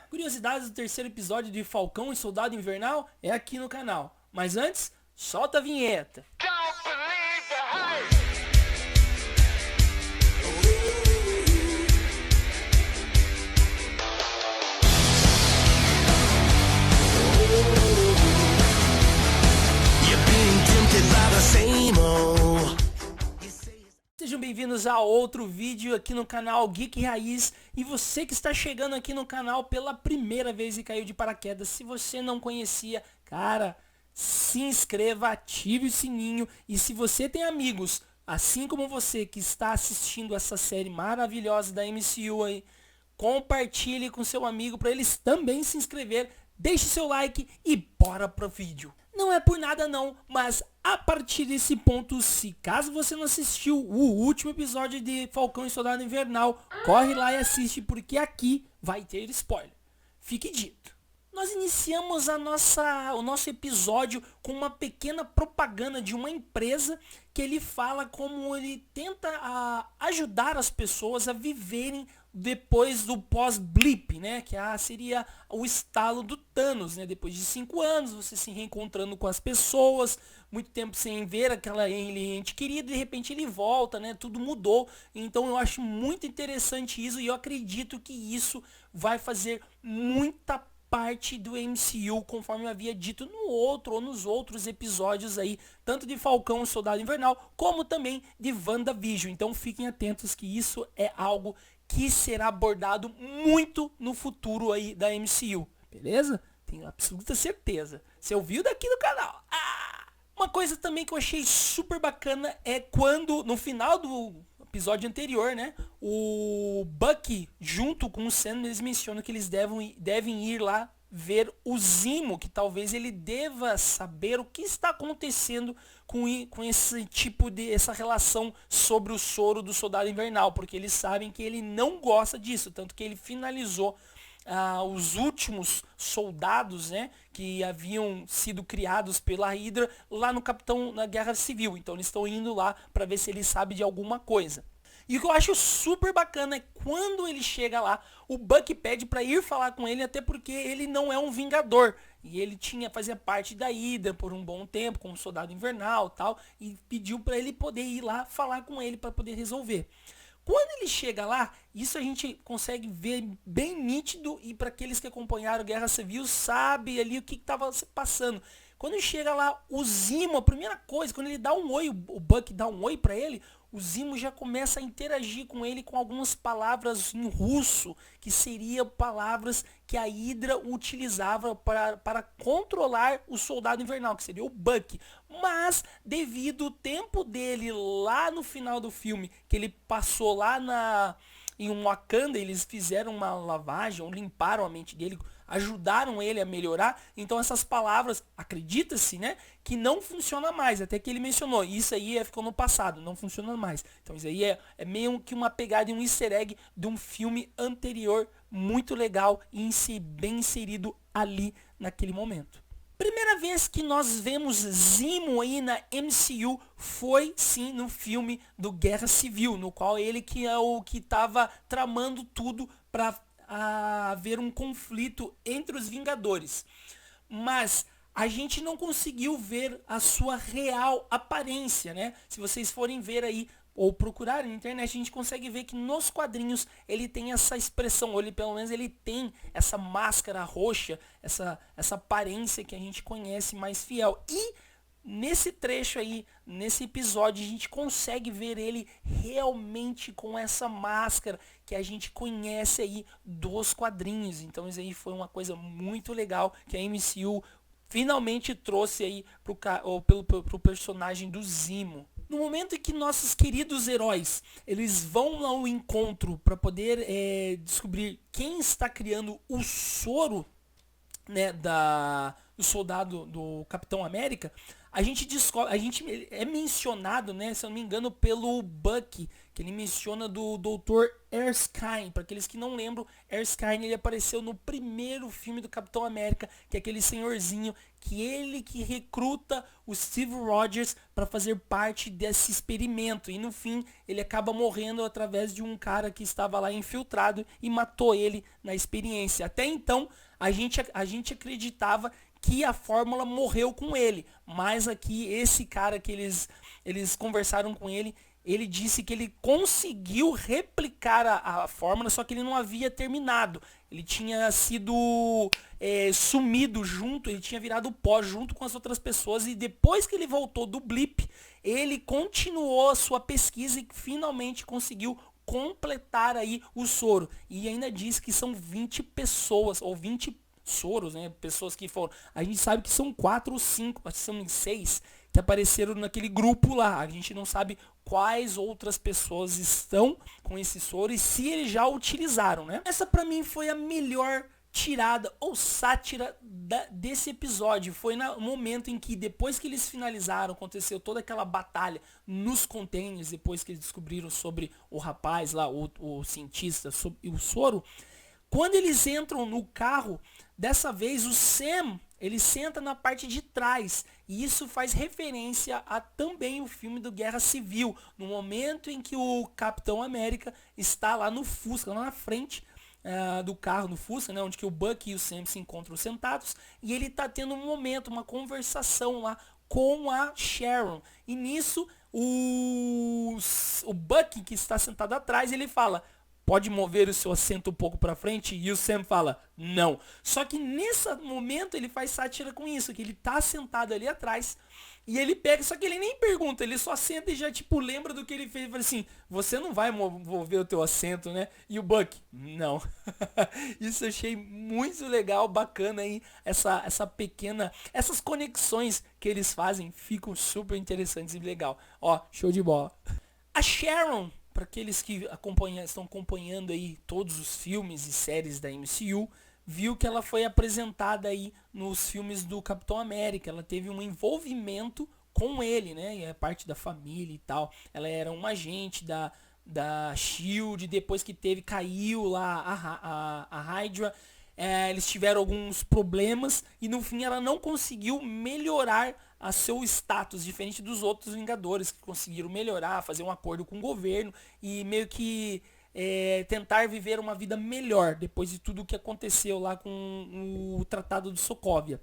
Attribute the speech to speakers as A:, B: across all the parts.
A: Curiosidades do terceiro episódio de Falcão e Soldado Invernal é aqui no canal. Mas antes, solta a vinheta.
B: Don't believe the hype.
C: You're being tempted by the same old.
A: Sejam bem-vindos a outro vídeo aqui no canal Geek Raiz. E você que está chegando aqui no canal pela primeira vez e caiu de paraquedas, se você não conhecia, cara, se inscreva, ative o sininho. E se você tem amigos, assim como você que está assistindo essa série maravilhosa da MCU aí, compartilhe com seu amigo para eles também se inscrever. Deixe seu like e bora pro vídeo. Não é por nada não, mas a partir desse ponto, se caso você não assistiu o último episódio de Falcão e Soldado Invernal, corre lá e assiste porque aqui vai ter spoiler. Fique dito. Nós iniciamos o nosso episódio com uma pequena propaganda de uma empresa que ele fala como ele tenta ajudar as pessoas a viverem depois do pós-blip, né? Que seria o estalo do Thanos, né? Depois de 5 anos, você se reencontrando com as pessoas, muito tempo sem ver aquela ente querida, de repente ele volta, né? Tudo mudou. Então eu acho muito interessante isso e eu acredito que isso vai fazer muita parte do MCU, conforme eu havia dito no outro ou nos outros episódios aí, tanto de Falcão e Soldado Invernal, como também de WandaVision. Então fiquem atentos que isso é algo que será abordado muito no futuro aí da MCU, beleza? Tenho absoluta certeza. Você ouviu daqui no canal. Uma coisa também que eu achei super bacana é quando, no final do episódio anterior, né, o Bucky junto com o Sam, eles mencionam que eles devem ir lá ver o Zemo, que talvez ele deva saber o que está acontecendo com esse tipo de essa relação sobre o soro do Soldado Invernal, porque eles sabem que ele não gosta disso, tanto que ele finalizou os últimos soldados, né, que haviam sido criados pela Hydra lá no Capitão na Guerra Civil. Então eles estão indo lá para ver se ele sabe de alguma coisa. E o que eu acho super bacana é quando ele chega lá, o Bucky pede para ir falar com ele, até porque ele não é um Vingador. E ele fazia parte da Hydra por um bom tempo, como Soldado Invernal e tal, e pediu para ele poder ir lá falar com ele para poder resolver. Quando ele chega lá, isso a gente consegue ver bem nítido, e para aqueles que acompanharam Guerra Civil sabe ali o que estava se passando. Quando chega lá, o Zemo, a primeira coisa, quando ele dá um oi, o Bucky dá um oi para ele, o Zemo já começa a interagir com ele com algumas palavras em russo, que seriam palavras que a Hydra utilizava para controlar o Soldado Invernal, que seria o Bucky. Mas, devido ao tempo dele lá no final do filme, que ele passou lá em Wakanda, eles fizeram uma lavagem, ou limparam a mente dele, ajudaram ele a melhorar. Então essas palavras, acredita-se, né, que não funciona mais, até que ele mencionou, isso aí ficou no passado, não funciona mais. Então isso aí é meio que uma pegada e um easter egg de um filme anterior, muito legal e bem inserido ali naquele momento. Primeira vez que nós vemos Zemo aí na MCU foi sim no filme do Guerra Civil, no qual ele que é o que estava tramando tudo para haver um conflito entre os Vingadores. Mas a gente não conseguiu ver a sua real aparência, né? Se vocês forem ver aí ou procurarem na internet, a gente consegue ver que nos quadrinhos ele tem essa expressão, ou ele, pelo menos ele tem essa máscara roxa, essa aparência que a gente conhece mais fiel. E nesse trecho aí, nesse episódio, a gente consegue ver ele realmente com essa máscara que a gente conhece aí dos quadrinhos. Então isso aí foi uma coisa muito legal que a MCU finalmente trouxe aí pro personagem do Zemo. No momento em que nossos queridos heróis, eles vão ao encontro para poder descobrir quem está criando o soro, né, do soldado do Capitão América, a gente descobre, é mencionado, né, se eu não me engano, pelo Bucky, que ele menciona do Dr. Erskine. Para aqueles que não lembram, Erskine ele apareceu no primeiro filme do Capitão América, que é aquele senhorzinho que ele que recruta o Steve Rogers para fazer parte desse experimento, e no fim ele acaba morrendo através de um cara que estava lá infiltrado e matou ele na experiência. Até então a gente acreditava que a fórmula morreu com ele, mas aqui esse cara que eles conversaram com ele, ele disse que ele conseguiu replicar a fórmula, só que ele não havia terminado. Ele tinha sido sumido junto, ele tinha virado pó junto com as outras pessoas, e depois que ele voltou do blip, ele continuou a sua pesquisa e finalmente conseguiu completar aí o soro. E ainda diz que são 20 pessoas, ou 20 soros, né? Pessoas que foram. A gente sabe que são 4 ou 5, acho que são 6 que apareceram naquele grupo lá. A gente não sabe quais outras pessoas estão com esse soro e se eles já utilizaram, né? Essa pra mim foi a melhor tirada ou sátira desse episódio. Foi no momento em que, depois que eles finalizaram, aconteceu toda aquela batalha nos containers, depois que eles descobriram sobre o rapaz lá, o cientista, sobre o soro. Quando eles entram no carro, dessa vez o Sam, ele senta na parte de trás, e isso faz referência a também o filme do Guerra Civil, no momento em que o Capitão América está lá no Fusca, lá na frente do carro, no Fusca, né, onde que o Bucky e o Sam se encontram sentados, e ele está tendo um momento, uma conversação lá com a Sharon, e nisso o Bucky, que está sentado atrás, ele fala: pode mover o seu assento um pouco para frente? E o Sam fala: não. Só que nesse momento ele faz sátira com isso, que ele tá sentado ali atrás e ele pega, só que ele nem pergunta, ele só senta e já tipo lembra do que ele fez, e fala assim: você não vai mover o teu assento, né? E o Buck: não. Isso eu achei muito legal, bacana aí, essa pequena, essas conexões que eles fazem ficam super interessantes e legal. Ó, show de bola. A Sharon, para aqueles que estão acompanhando aí todos os filmes e séries da MCU, viu que ela foi apresentada aí nos filmes do Capitão América. Ela teve um envolvimento com ele, né? E é parte da família e tal. Ela era uma agente da SHIELD, depois que caiu lá a Hydra. Eles tiveram alguns problemas e no fim ela não conseguiu melhorar a seu status, diferente dos outros Vingadores que conseguiram melhorar, fazer um acordo com o governo e meio que tentar viver uma vida melhor depois de tudo o que aconteceu lá com o Tratado de Sokovia.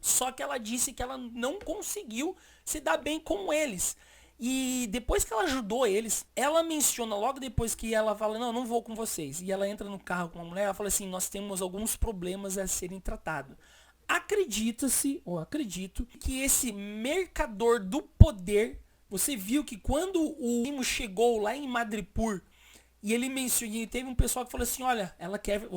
A: Só que ela disse que ela não conseguiu se dar bem com eles. E depois que ela ajudou eles, ela menciona logo depois que ela fala: não vou com vocês. E ela entra no carro com a mulher, ela fala assim: nós temos alguns problemas a serem tratados. Acredita-se, ou acredito, que esse mercador do poder, você viu que quando o Timo chegou lá em Madripoor, e ele mencionou, e teve um pessoal que falou assim: olha,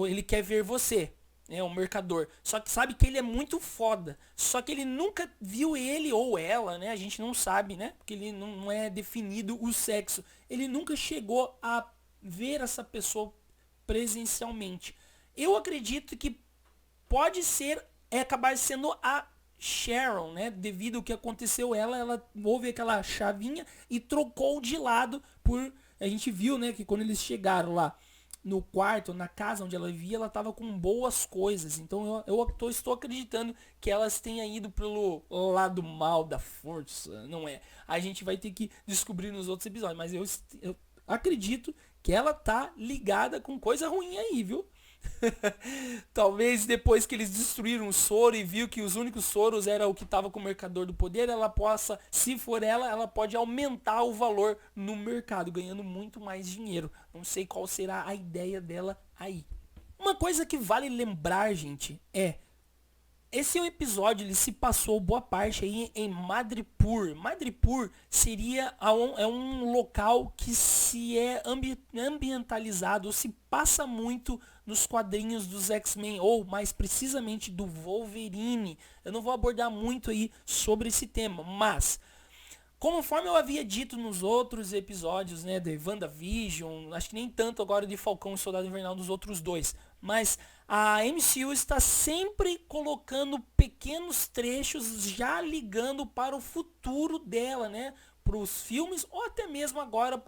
A: ele quer ver você. O mercador. Só que sabe que ele é muito foda. Só que ele nunca viu ele ou ela, né? A gente não sabe, né? Porque ele não é definido o sexo. Ele nunca chegou a ver essa pessoa presencialmente. Eu acredito que pode ser, acabar sendo a Sharon, né? Devido ao que aconteceu, ela houve aquela chavinha e trocou de lado por... A gente viu, né? Que quando eles chegaram lá no quarto, na casa onde ela vivia, ela estava com boas coisas. Então eu estou acreditando que elas tenham ido pelo lado mal da força, não é? A gente vai ter que descobrir nos outros episódios, mas eu acredito que ela tá ligada com coisa ruim aí, viu? Talvez depois que eles destruíram o soro e viu que os únicos soros era o que estava com o mercador do poder, ela possa, se for ela pode aumentar o valor no mercado, ganhando muito mais dinheiro. Não sei qual será a ideia dela aí. Uma coisa que vale lembrar, gente, esse episódio ele se passou boa parte aí em Madripoor. Madripoor seria um local que se é ambientalizado, ou se passa muito nos quadrinhos dos X-Men, ou mais precisamente do Wolverine. Eu não vou abordar muito aí sobre esse tema, mas Conforme eu havia dito nos outros episódios, né, de WandaVision, acho que nem tanto agora de Falcão e Soldado Invernal dos outros dois, mas a MCU está sempre colocando pequenos trechos já ligando para o futuro dela, né, para os filmes ou até mesmo agora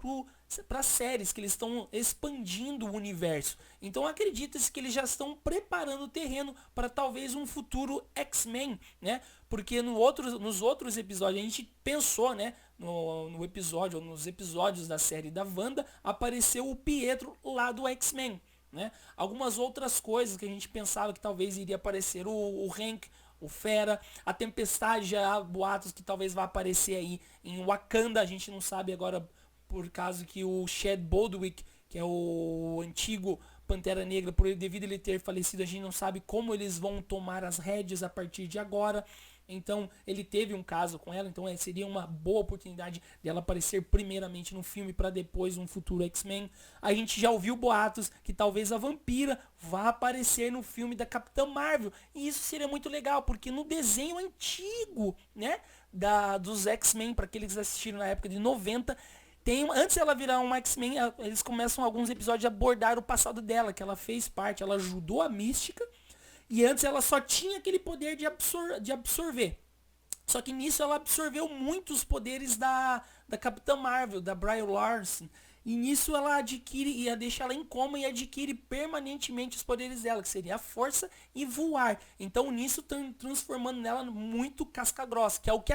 A: para séries que eles estão expandindo o universo. Então acredita-se que eles já estão preparando o terreno para talvez um futuro X-Men, né? Porque nos outros episódios a gente pensou, né? Nos episódios da série da Wanda, apareceu o Pietro lá do X-Men, né? Algumas outras coisas que a gente pensava que talvez iria aparecer o Hank, o Fera, a Tempestade, já há boatos que talvez vá aparecer aí em Wakanda, a gente não sabe agora por causa que o Chad Baldwick, que é o antigo Pantera Negra, devido a ele ter falecido, a gente não sabe como eles vão tomar as rédeas a partir de agora. Então ele teve um caso com ela, então seria uma boa oportunidade dela aparecer primeiramente no filme para depois um futuro X-Men. A gente já ouviu boatos que talvez a Vampira vá aparecer no filme da Capitã Marvel, e isso seria muito legal, porque no desenho antigo, né, dos X-Men, para aqueles que assistiram na época de 90, antes ela virar um X-Men, eles começam alguns episódios a abordar o passado dela, que ela fez parte, ela ajudou a Mística, e antes ela só tinha aquele poder de absorver. Só que nisso ela absorveu muitos poderes da Capitã Marvel, da Brie Larson. E nisso ela ia deixar ela em coma e adquire permanentemente os poderes dela, que seria a força e voar. Então nisso transformando nela muito casca grossa, que é o que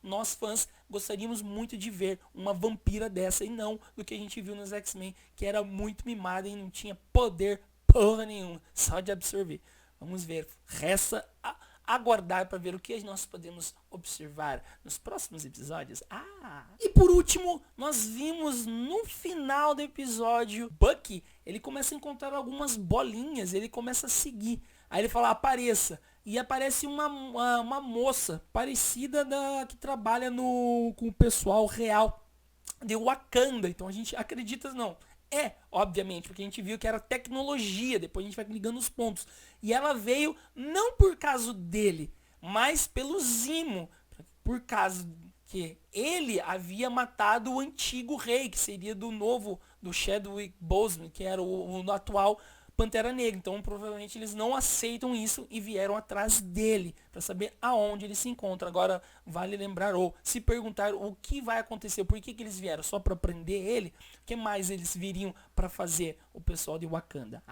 A: nós fãs, gostaríamos muito de ver. Uma vampira dessa e não do que a gente viu nos X-Men, que era muito mimada e não tinha poder porra nenhuma, só de absorver. Vamos ver, resta aguardar para ver o que nós podemos observar nos próximos episódios. E por último, nós vimos no final do episódio, Bucky, ele começa a encontrar algumas bolinhas, ele começa a seguir. Aí ele fala, apareça. E aparece uma moça parecida que trabalha com o pessoal real de Wakanda. Então a gente acredita, não. Obviamente, porque a gente viu que era tecnologia, depois a gente vai ligando os pontos. E ela veio não por causa dele, mas pelo Zimo, por causa que ele havia matado o antigo rei, que seria do Chadwick Boseman, que era o atual Pantera Negra. Então provavelmente eles não aceitam isso e vieram atrás dele para saber aonde ele se encontra. Agora vale lembrar, ou se perguntar o que vai acontecer, por que eles vieram, só para prender ele, o que mais eles viriam para fazer, o pessoal de Wakanda.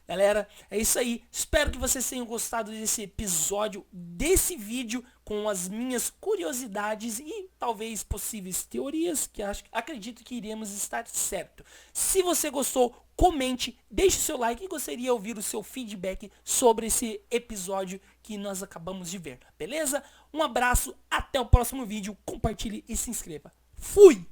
A: Galera, é isso aí. Espero que vocês tenham gostado desse episódio, desse vídeo, com as minhas curiosidades e talvez possíveis teorias, que acredito que iremos estar certo. Se você gostou, comente, deixe o seu like e gostaria de ouvir o seu feedback sobre esse episódio que nós acabamos de ver. Beleza? Um abraço, até o próximo vídeo, compartilhe e se inscreva. Fui!